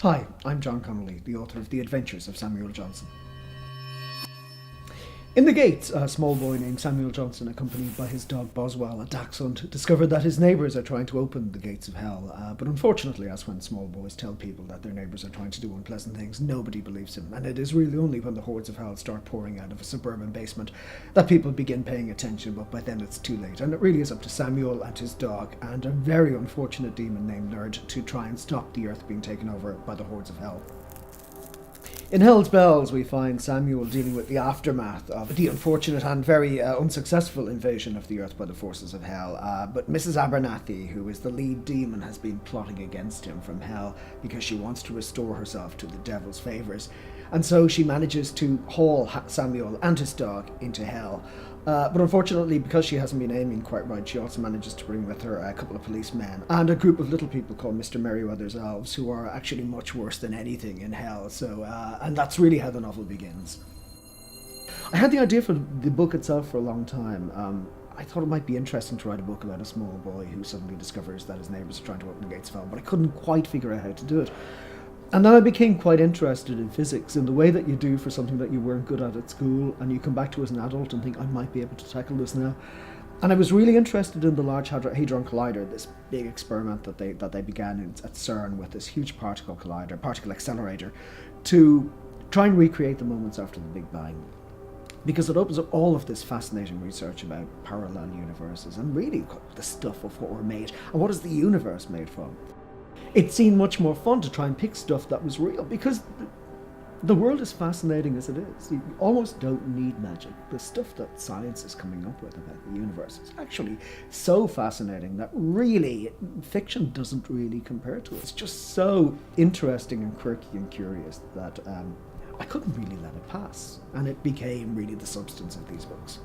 Hi, I'm John Connolly, the author of The Adventures of Samuel Johnson. In the gates, a small boy named Samuel Johnson, accompanied by his dog Boswell, a dachshund, discovered that his neighbours are trying to open the gates of hell. But unfortunately, as when small boys tell people that their neighbours are trying to do unpleasant things, nobody believes him. And it is really only when the hordes of hell start pouring out of a suburban basement that people begin paying attention, but by then it's too late. And it really is up to Samuel and his dog and a very unfortunate demon named Nerd to try and stop the earth being taken over by the hordes of hell. In Hell's Bells, we find Samuel dealing with the aftermath of the unfortunate and very unsuccessful invasion of the Earth by the forces of Hell. But Mrs. Abernathy, who is the lead demon, has been plotting against him from Hell because she wants to restore herself to the devil's favours. And so she manages to haul Samuel and his dog into Hell. But unfortunately, because she hasn't been aiming quite right, she also manages to bring with her a couple of policemen and a group of little people called Mr. Merryweather's elves, who are actually much worse than anything in hell. And that's really how the novel begins. I had the idea for the book itself for a long time. I thought it might be interesting to write a book about a small boy who suddenly discovers that his neighbours are trying to open the gates of hell, but I couldn't quite figure out how to do it. And then I became quite interested in physics, in the way that you do for something that you weren't good at school, and you come back to as an adult and think, I might be able to tackle this now. And I was really interested in the Large Hadron Collider, this big experiment that they began at CERN with this huge particle accelerator, to try and recreate the moments after the Big Bang. Because it opens up all of this fascinating research about parallel universes and really the stuff of what we're made, and what is the universe made from. It seemed much more fun to try and pick stuff that was real, because the world is fascinating as it is. You almost don't need magic. The stuff that science is coming up with about the universe is actually so fascinating that really fiction doesn't really compare to it. It's just so interesting and quirky and curious that I couldn't really let it pass, and it became really the substance of these books.